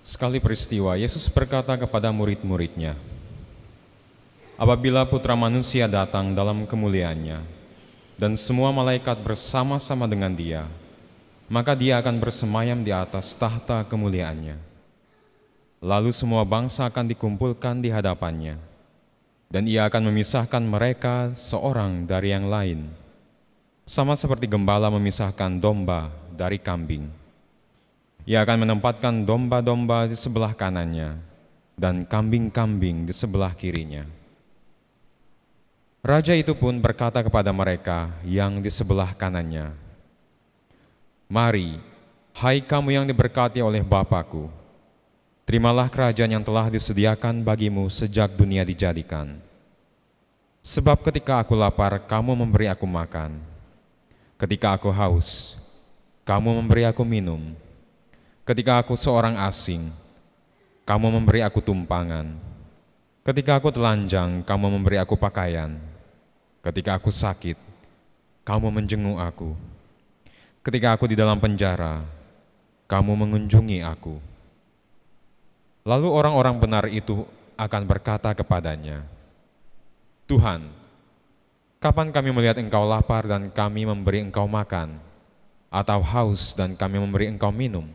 Sekali peristiwa, Yesus berkata kepada murid-muridnya, "Apabila Putra Manusia datang dalam kemuliaannya, dan semua malaikat bersama-sama dengan dia, maka dia akan bersemayam di atas tahta kemuliaannya. Lalu semua bangsa akan dikumpulkan di hadapannya, dan ia akan memisahkan mereka seorang dari yang lain, sama seperti gembala memisahkan domba dari kambing. Ia akan menempatkan domba-domba di sebelah kanannya dan kambing-kambing di sebelah kirinya." Raja itu pun berkata kepada mereka yang di sebelah kanannya, "Mari, hai kamu yang diberkati oleh Bapa-Ku, terimalah kerajaan yang telah disediakan bagimu sejak dunia dijadikan. Sebab ketika aku lapar, kamu memberi aku makan. Ketika aku haus, kamu memberi aku minum. Ketika aku seorang asing, kamu memberi aku tumpangan. Ketika aku telanjang, kamu memberi aku pakaian. Ketika aku sakit, kamu menjenguk aku. Ketika aku di dalam penjara, kamu mengunjungi aku." Lalu orang-orang benar itu akan berkata kepadanya, "Tuhan, kapan kami melihat Engkau lapar dan kami memberi Engkau makan, atau haus dan kami memberi Engkau minum?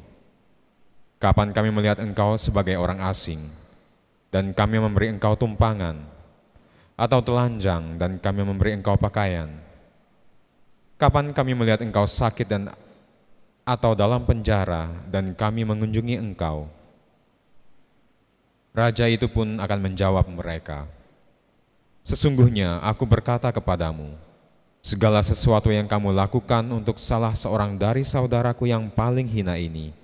Kapan kami melihat Engkau sebagai orang asing, dan kami memberi Engkau tumpangan, atau telanjang dan kami memberi Engkau pakaian? Kapan kami melihat Engkau sakit atau dalam penjara dan kami mengunjungi Engkau?" Raja itu pun akan menjawab mereka, "Sesungguhnya aku berkata kepadamu, segala sesuatu yang kamu lakukan untuk salah seorang dari saudaraku yang paling hina ini,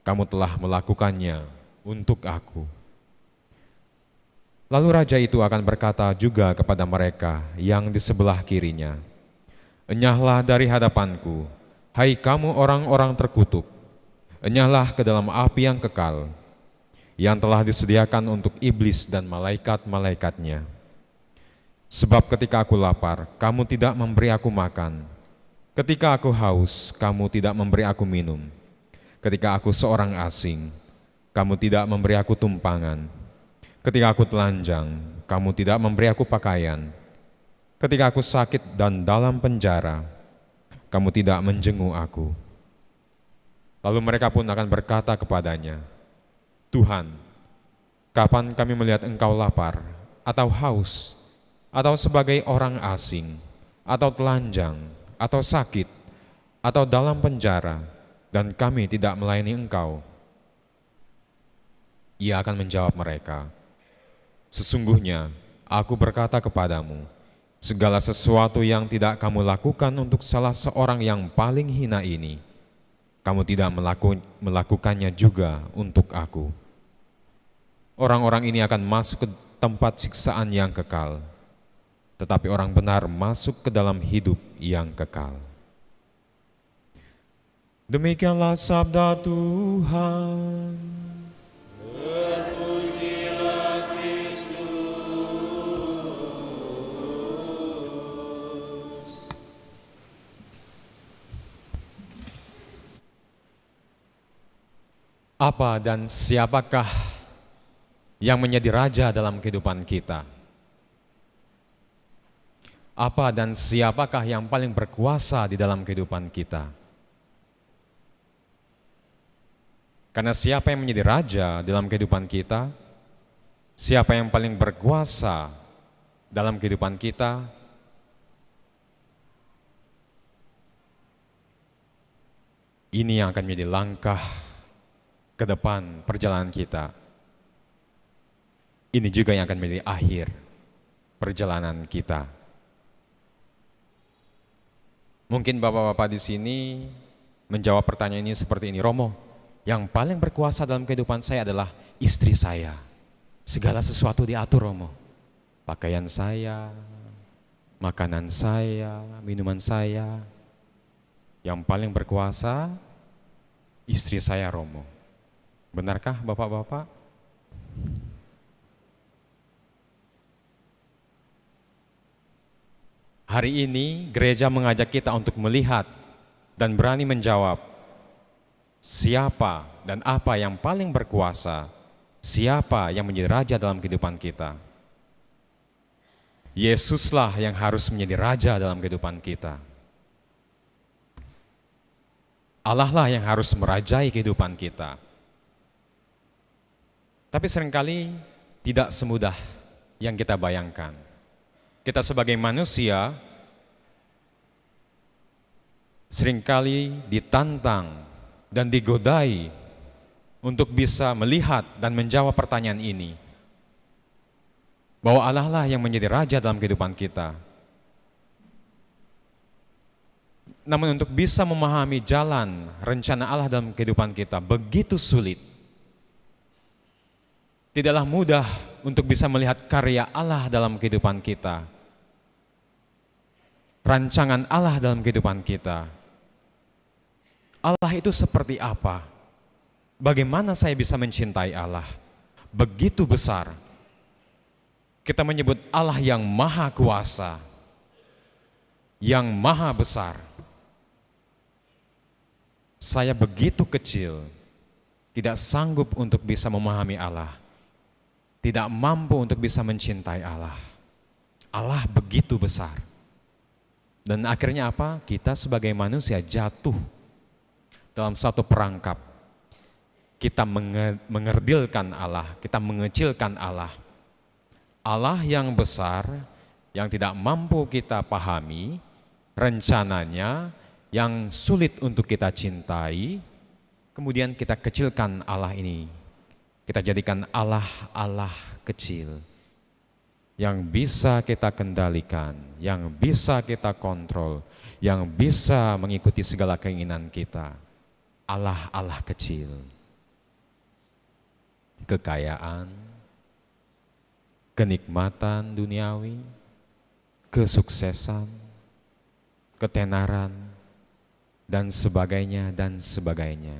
kamu telah melakukannya untuk aku." Lalu raja itu akan berkata juga kepada mereka yang di sebelah kirinya, "Enyahlah dari hadapanku, hai kamu orang-orang terkutuk, enyahlah ke dalam api yang kekal, yang telah disediakan untuk iblis dan malaikat-malaikatnya. Sebab ketika aku lapar, kamu tidak memberi aku makan. Ketika aku haus, kamu tidak memberi aku minum. Ketika aku seorang asing, kamu tidak memberi aku tumpangan. Ketika aku telanjang, kamu tidak memberi aku pakaian. Ketika aku sakit dan dalam penjara, kamu tidak menjenguk aku." Lalu mereka pun akan berkata kepadanya, "Tuhan, kapan kami melihat Engkau lapar, atau haus, atau sebagai orang asing, atau telanjang, atau sakit, atau dalam penjara, dan kami tidak melayani Engkau?" Ia akan menjawab mereka, "Sesungguhnya aku berkata kepadamu, segala sesuatu yang tidak kamu lakukan untuk salah seorang yang paling hina ini, kamu tidak melakukannya juga untuk aku." Orang-orang ini akan masuk ke tempat siksaan yang kekal, tetapi orang benar masuk ke dalam hidup yang kekal. Demikianlah sabda Tuhan. Terpujilah Kristus. Apa dan siapakah yang menjadi raja dalam kehidupan kita? Apa dan siapakah yang paling berkuasa di dalam kehidupan kita? Karena siapa yang menjadi raja dalam kehidupan kita, siapa yang paling berkuasa dalam kehidupan kita, ini yang akan menjadi langkah ke depan perjalanan kita. Ini juga yang akan menjadi akhir perjalanan kita. Mungkin bapak-bapak di sini menjawab pertanyaan ini seperti ini, "Romo, yang paling berkuasa dalam kehidupan saya adalah istri saya. Segala sesuatu diatur, Romo. Pakaian saya, makanan saya, minuman saya. Yang paling berkuasa istri saya, Romo." Benarkah bapak-bapak? Hari ini gereja mengajak kita untuk melihat dan berani menjawab, siapa dan apa yang paling berkuasa, siapa yang menjadi raja dalam kehidupan kita. Yesuslah yang harus menjadi raja dalam kehidupan kita. Allah lah yang harus merajai kehidupan kita. Tapi seringkali tidak semudah yang kita bayangkan. Kita sebagai manusia seringkali ditantang dan digodai untuk bisa melihat dan menjawab pertanyaan ini. Bahwa Allah lah yang menjadi raja dalam kehidupan kita. Namun untuk bisa memahami jalan rencana Allah dalam kehidupan kita begitu sulit. Tidaklah mudah untuk bisa melihat karya Allah dalam kehidupan kita. Rancangan Allah dalam kehidupan kita. Allah itu seperti apa? Bagaimana saya bisa mencintai Allah? Begitu besar. Kita menyebut Allah yang maha kuasa, yang maha besar. Saya begitu kecil, tidak sanggup untuk bisa memahami Allah, tidak mampu untuk bisa mencintai Allah. Allah begitu besar. Dan akhirnya apa? Kita sebagai manusia jatuh dalam satu perangkap. Kita mengerdilkan Allah, kita mengecilkan Allah. Allah yang besar, yang tidak mampu kita pahami, rencananya yang sulit untuk kita cintai, kemudian kita kecilkan Allah ini. Kita jadikan Allah kecil, yang bisa kita kendalikan, yang bisa kita kontrol, yang bisa mengikuti segala keinginan kita. Allah kecil. Kekayaan, kenikmatan duniawi, kesuksesan, ketenaran, dan sebagainya, dan sebagainya.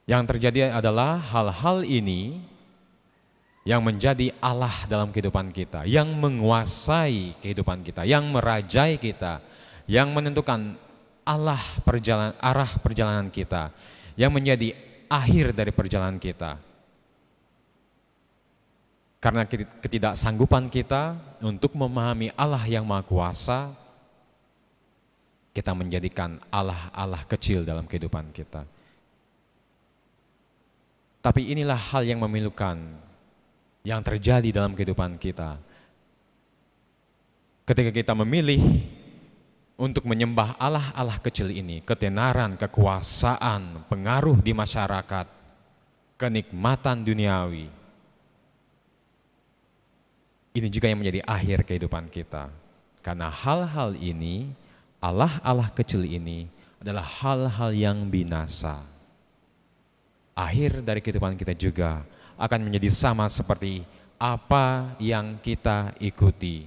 Yang terjadi adalah hal-hal ini yang menjadi Allah dalam kehidupan kita, yang menguasai kehidupan kita, yang merajai kita, yang menentukan arah perjalanan kita, yang menjadi akhir dari perjalanan kita. Karena ketidaksanggupan kita untuk memahami Allah yang Maha Kuasa, kita menjadikan Allah kecil dalam kehidupan kita. Tapi inilah hal yang memilukan yang terjadi dalam kehidupan kita. Ketika kita memilih untuk menyembah Allah kecil ini, ketenaran, kekuasaan, pengaruh di masyarakat, kenikmatan duniawi, ini juga yang menjadi akhir kehidupan kita. Karena hal-hal ini, Allah kecil ini adalah hal-hal yang binasa. Akhir dari kehidupan kita juga akan menjadi sama seperti apa yang kita ikuti.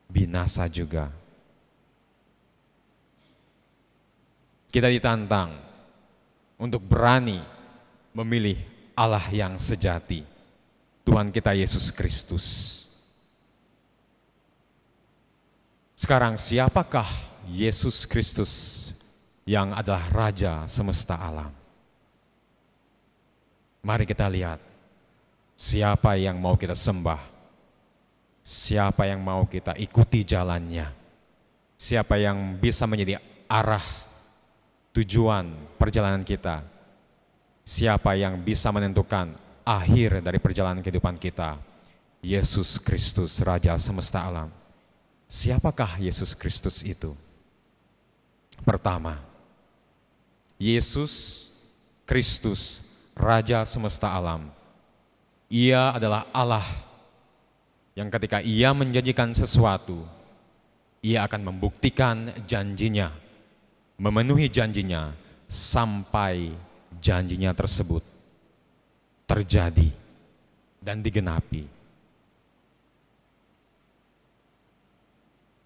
Binasa juga. Kita ditantang untuk berani memilih Allah yang sejati, Tuhan kita Yesus Kristus. Sekarang siapakah Yesus Kristus yang adalah Raja semesta alam? Mari kita lihat siapa yang mau kita sembah, siapa yang mau kita ikuti jalannya, siapa yang bisa menjadi arah tujuan perjalanan kita, siapa yang bisa menentukan akhir dari perjalanan kehidupan kita. Yesus Kristus, Raja semesta alam. Siapakah Yesus Kristus itu? Pertama, Yesus Kristus, Raja semesta alam. Ia adalah Allah yang ketika Ia menjanjikan sesuatu, Ia akan membuktikan janjinya, memenuhi janjinya sampai janjinya tersebut terjadi dan digenapi.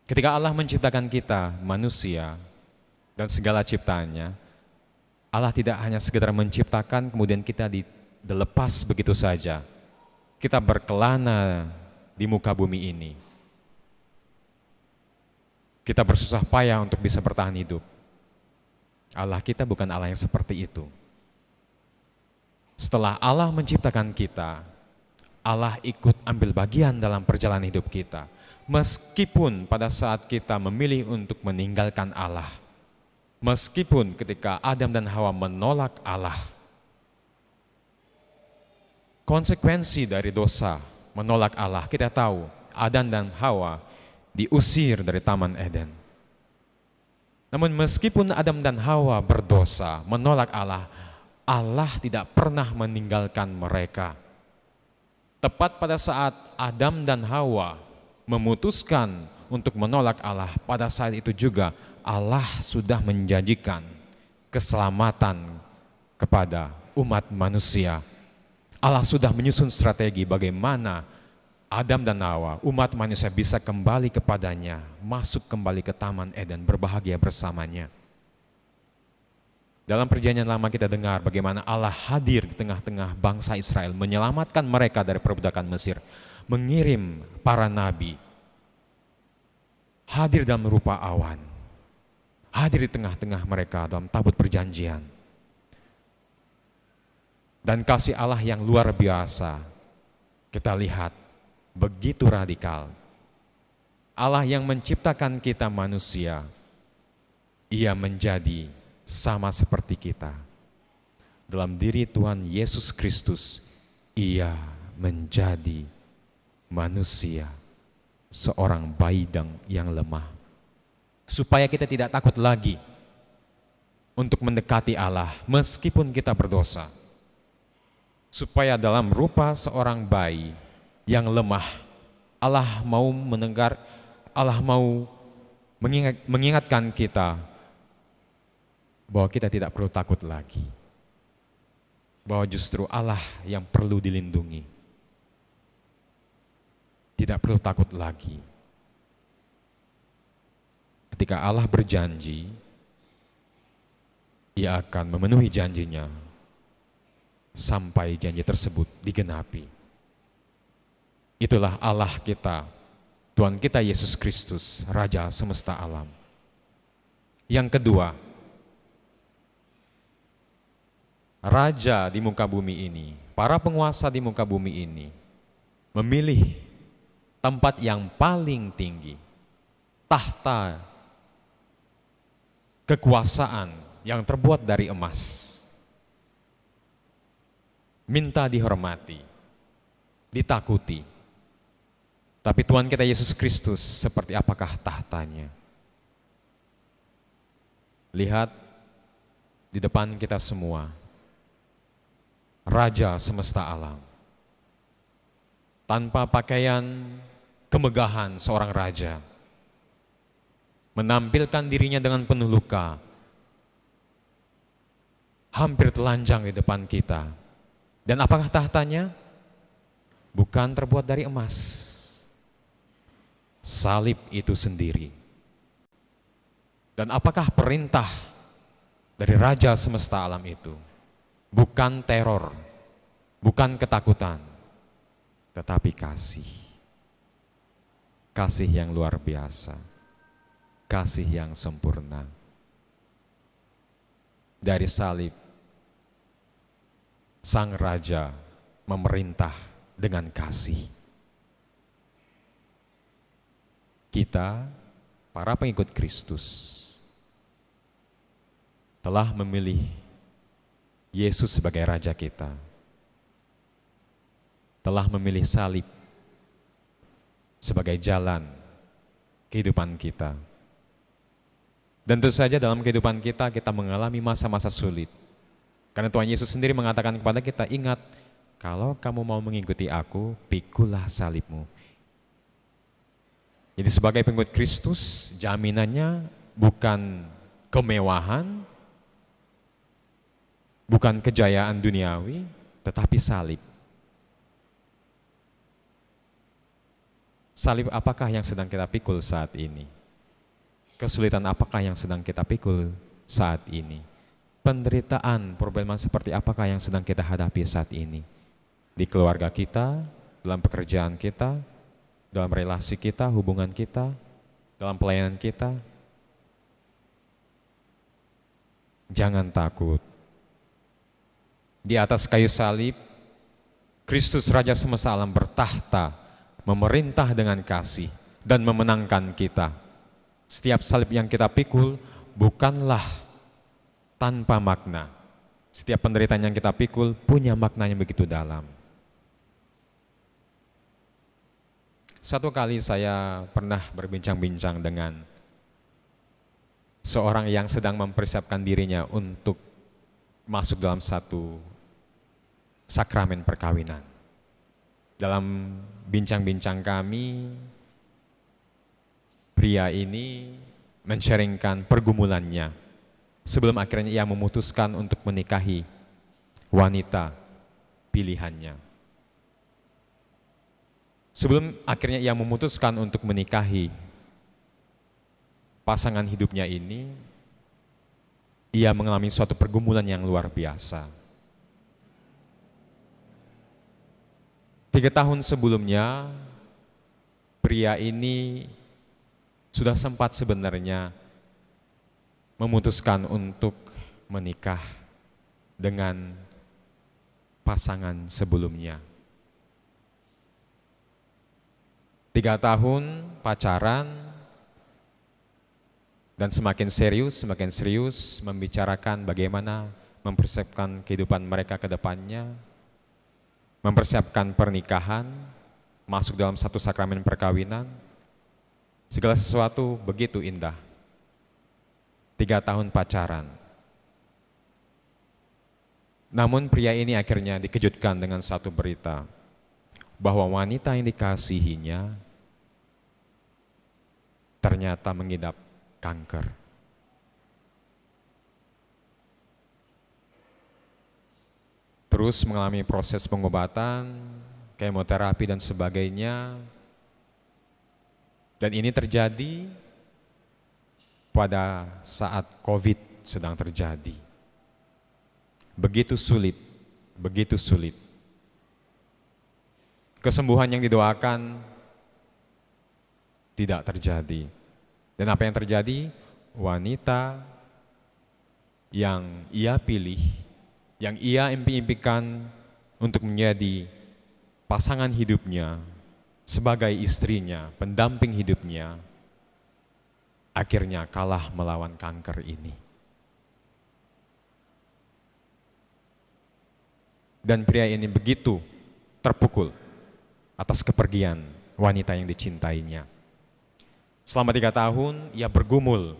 Ketika Allah menciptakan kita, manusia, dan segala ciptaannya, Allah tidak hanya sekedar menciptakan kemudian kita dilepas begitu saja. Kita berkelana di muka bumi ini. Kita bersusah payah untuk bisa bertahan hidup. Allah kita bukan Allah yang seperti itu. Setelah Allah menciptakan kita, Allah ikut ambil bagian dalam perjalanan hidup kita. Meskipun pada saat kita memilih untuk meninggalkan Allah, meskipun ketika Adam dan Hawa menolak Allah, konsekuensi dari dosa menolak Allah, kita tahu Adam dan Hawa diusir dari Taman Eden. Namun meskipun Adam dan Hawa berdosa, menolak Allah, Allah tidak pernah meninggalkan mereka. Tepat pada saat Adam dan Hawa memutuskan untuk menolak Allah, pada saat itu juga Allah sudah menjanjikan keselamatan kepada umat manusia. Allah sudah menyusun strategi bagaimana Adam dan Hawa, umat manusia bisa kembali kepadanya, masuk kembali ke Taman Eden, berbahagia bersamanya. Dalam perjanjian lama kita dengar bagaimana Allah hadir di tengah-tengah bangsa Israel, menyelamatkan mereka dari perbudakan Mesir, mengirim para nabi, hadir dalam rupa awan, hadir di tengah-tengah mereka dalam tabut perjanjian. Dan kasih Allah yang luar biasa, kita lihat begitu radikal. Allah yang menciptakan kita manusia, Ia menjadi sama seperti kita. Dalam diri Tuhan Yesus Kristus, Ia menjadi manusia, seorang bayi yang lemah. Supaya kita tidak takut lagi untuk mendekati Allah meskipun kita berdosa. Supaya dalam rupa seorang bayi yang lemah, Allah mau mengingatkan kita bahwa kita tidak perlu takut lagi. Bahwa justru Allah yang perlu dilindungi. Tidak perlu takut lagi. Ketika Allah berjanji, Ia akan memenuhi janjinya sampai janji tersebut digenapi. Itulah Allah kita, Tuhan kita Yesus Kristus, Raja semesta alam. Yang kedua, Raja di muka bumi ini, para penguasa di muka bumi ini, memilih tempat yang paling tinggi, tahta kekuasaan yang terbuat dari emas. Minta dihormati, ditakuti. Tapi Tuhan kita Yesus Kristus seperti apakah tahtanya? Lihat di depan kita semua, Raja semesta alam. Tanpa pakaian kemegahan seorang raja, menampilkan dirinya dengan penuh luka, hampir telanjang di depan kita. Dan apakah tahtanya? Bukan terbuat dari emas. Salib itu sendiri. Dan apakah perintah dari Raja semesta alam itu? Bukan teror, bukan ketakutan, tetapi kasih. Kasih yang luar biasa, kasih yang sempurna. Dari salib, Sang Raja memerintah dengan kasih. Kita, para pengikut Kristus, telah memilih Yesus sebagai Raja kita, telah memilih salib sebagai jalan kehidupan kita. Dan tentu saja dalam kehidupan kita, kita mengalami masa-masa sulit. Karena Tuhan Yesus sendiri mengatakan kepada kita, ingat, kalau kamu mau mengikuti aku, pikulah salibmu. Jadi sebagai pengikut Kristus, jaminannya bukan kemewahan, bukan kejayaan duniawi, tetapi salib. Salib apakah yang sedang kita pikul saat ini? Kesulitan apakah yang sedang kita pikul saat ini? Penderitaan, problema seperti apakah yang sedang kita hadapi saat ini? Di keluarga kita, dalam pekerjaan kita, dalam relasi kita, hubungan kita, dalam pelayanan kita. Jangan takut. Di atas kayu salib, Kristus Raja semesta alam bertahta, memerintah dengan kasih dan memenangkan kita. Setiap salib yang kita pikul bukanlah tanpa makna. Setiap penderitaan yang kita pikul punya makna yang begitu dalam. Satu kali saya pernah berbincang-bincang dengan seorang yang sedang mempersiapkan dirinya untuk masuk dalam satu sakramen perkawinan. Dalam bincang-bincang kami, pria ini men-sharingkan pergumulannya sebelum akhirnya ia memutuskan untuk menikahi wanita pilihannya. Sebelum akhirnya ia memutuskan untuk menikahi pasangan hidupnya ini, ia mengalami suatu pergumulan yang luar biasa. 3 tahun sebelumnya, pria ini sudah sempat sebenarnya memutuskan untuk menikah dengan pasangan sebelumnya. 3 tahun pacaran, dan semakin serius membicarakan bagaimana mempersiapkan kehidupan mereka ke depannya, mempersiapkan pernikahan, masuk dalam satu sakramen perkawinan. Segala sesuatu begitu indah. 3 tahun pacaran. Namun pria ini akhirnya dikejutkan dengan satu berita, bahwa wanita yang dikasihinya ternyata mengidap kanker. Terus mengalami proses pengobatan, kemoterapi dan sebagainya. Dan ini terjadi pada saat COVID sedang terjadi. Begitu sulit, begitu sulit. Kesembuhan yang didoakan tidak terjadi. Dan apa yang terjadi? Wanita yang ia pilih, yang ia impi-impikan untuk menjadi pasangan hidupnya, sebagai istrinya, pendamping hidupnya, akhirnya kalah melawan kanker ini. Dan pria ini begitu terpukul atas kepergian wanita yang dicintainya. Selama 3 tahun ia bergumul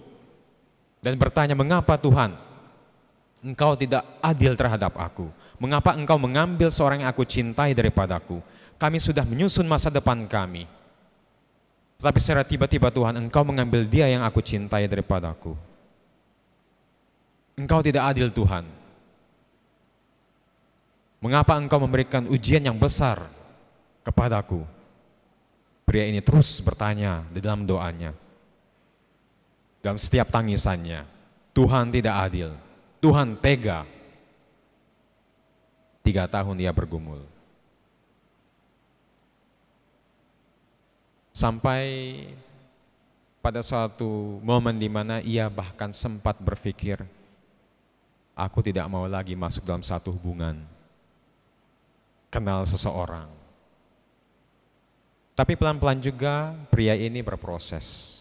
dan bertanya, mengapa Tuhan Engkau tidak adil terhadap aku? Mengapa Engkau mengambil seorang yang aku cintai daripadaku? Kami sudah menyusun masa depan kami. Tetapi secara tiba-tiba Tuhan, Engkau mengambil dia yang aku cintai daripadaku. Engkau tidak adil Tuhan. Mengapa Engkau memberikan ujian yang besar kepadaku? Pria ini terus bertanya di dalam doanya. Dalam setiap tangisannya, Tuhan tidak adil, Tuhan tega. 3 tahun ia bergumul. Sampai pada suatu momen di mana ia bahkan sempat berpikir, aku tidak mau lagi masuk dalam satu hubungan, kenal seseorang. Tapi pelan-pelan juga pria ini berproses.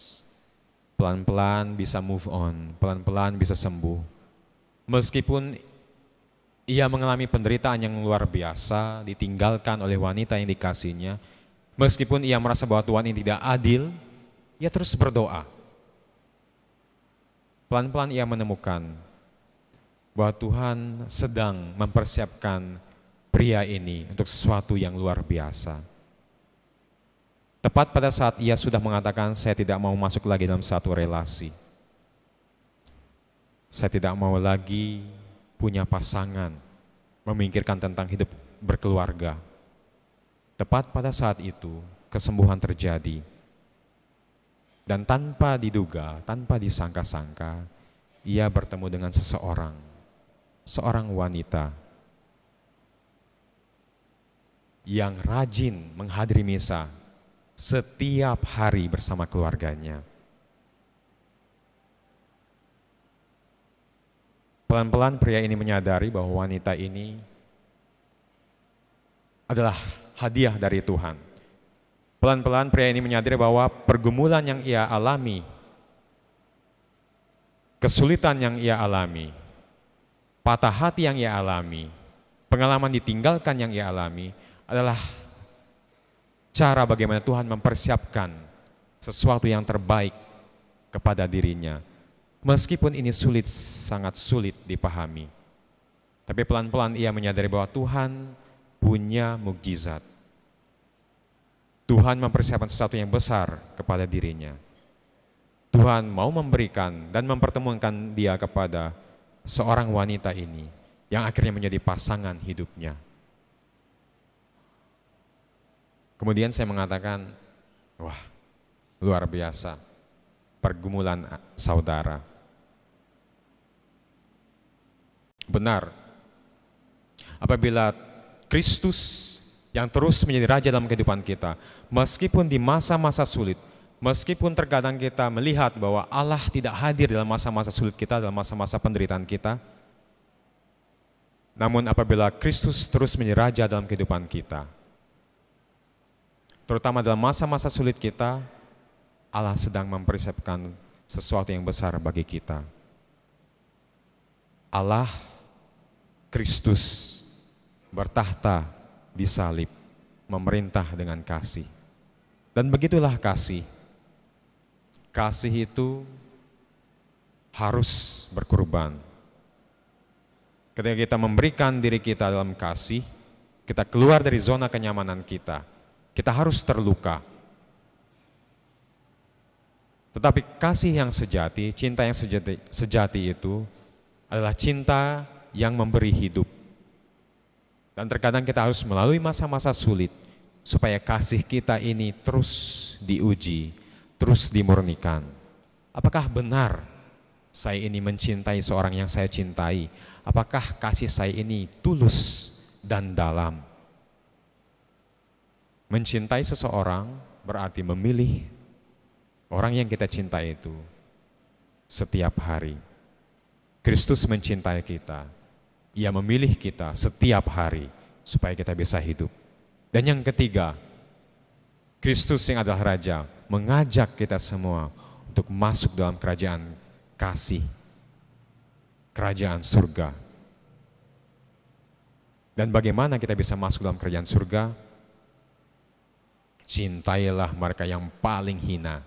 Pelan-pelan bisa move on, pelan-pelan bisa sembuh. Meskipun ia mengalami penderitaan yang luar biasa, ditinggalkan oleh wanita yang dikasihnya, meskipun ia merasa bahwa Tuhan ini tidak adil, ia terus berdoa. Pelan-pelan ia menemukan bahwa Tuhan sedang mempersiapkan pria ini untuk sesuatu yang luar biasa. Tepat pada saat ia sudah mengatakan, saya tidak mau masuk lagi dalam satu relasi. Saya tidak mau lagi punya pasangan, memikirkan tentang hidup berkeluarga. Tepat pada saat itu, kesembuhan terjadi. Dan tanpa diduga, tanpa disangka-sangka, ia bertemu dengan seseorang, seorang wanita yang rajin menghadiri misa setiap hari bersama keluarganya. Pelan-pelan pria ini menyadari bahwa wanita ini adalah hadiah dari Tuhan. Pelan-pelan pria ini menyadari bahwa pergumulan yang ia alami, kesulitan yang ia alami, patah hati yang ia alami, pengalaman ditinggalkan yang ia alami adalah cara bagaimana Tuhan mempersiapkan sesuatu yang terbaik kepada dirinya. Meskipun ini sulit, sangat sulit dipahami. Tapi pelan-pelan ia menyadari bahwa Tuhan punya mukjizat. Tuhan mempersiapkan sesuatu yang besar kepada dirinya. Tuhan mau memberikan dan mempertemukan dia kepada seorang wanita ini yang akhirnya menjadi pasangan hidupnya. Kemudian saya mengatakan, wah, luar biasa pergumulan saudara. Benar, apabila Kristus yang terus menjadi Raja dalam kehidupan kita, meskipun di masa-masa sulit, meskipun terkadang kita melihat bahwa Allah tidak hadir dalam masa-masa sulit kita, dalam masa-masa penderitaan kita, namun apabila Kristus terus menjadi Raja dalam kehidupan kita, terutama dalam masa-masa sulit kita, Allah sedang mempersiapkan sesuatu yang besar bagi kita. Allah Kristus bertahta di salib, memerintah dengan kasih. Dan begitulah kasih. Kasih itu harus berkorban. Ketika kita memberikan diri kita dalam kasih, kita keluar dari zona kenyamanan kita. Kita harus terluka. Tetapi kasih yang sejati, cinta yang sejati itu adalah cinta yang memberi hidup. Dan terkadang kita harus melalui masa-masa sulit supaya kasih kita ini terus diuji, terus dimurnikan. Apakah benar saya ini mencintai seorang yang saya cintai? Apakah kasih saya ini tulus dan dalam? Mencintai seseorang berarti memilih orang yang kita cintai itu setiap hari. Kristus mencintai kita, Ia memilih kita setiap hari supaya kita bisa hidup. Dan yang ketiga, Kristus yang adalah Raja mengajak kita semua untuk masuk dalam kerajaan kasih, kerajaan surga. Dan bagaimana kita bisa masuk dalam kerajaan surga? Cintailah mereka yang paling hina.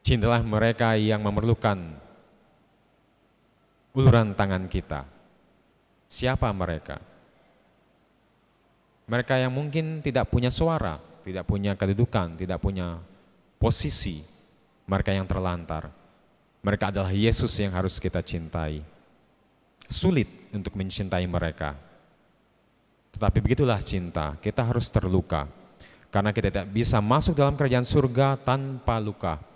Cintailah mereka yang memerlukan uluran tangan kita. Siapa mereka? Mereka yang mungkin tidak punya suara, tidak punya kedudukan, tidak punya posisi. Mereka yang terlantar. Mereka adalah Yesus yang harus kita cintai. Sulit untuk mencintai mereka. Tetapi begitulah cinta, kita harus terluka. Karena kita tidak bisa masuk dalam kerajaan surga tanpa luka.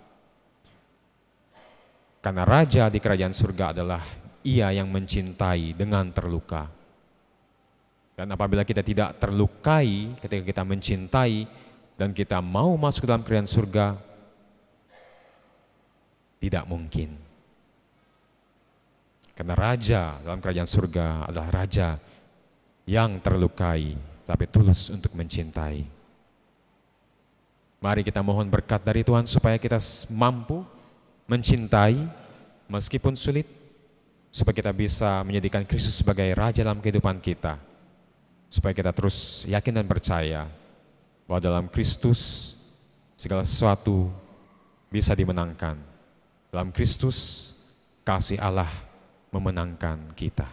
Karena Raja di kerajaan surga adalah Ia yang mencintai dengan terluka. Dan apabila kita tidak terlukai ketika kita mencintai dan kita mau masuk dalam kerajaan surga, tidak mungkin. Karena Raja dalam kerajaan surga adalah Raja yang terlukai tapi tulus untuk mencintai. Mari kita mohon berkat dari Tuhan supaya kita mampu mencintai meskipun sulit, supaya kita bisa menjadikan Kristus sebagai Raja dalam kehidupan kita, supaya kita terus yakin dan percaya bahwa dalam Kristus segala sesuatu bisa dimenangkan. Dalam Kristus kasih Allah memenangkan kita.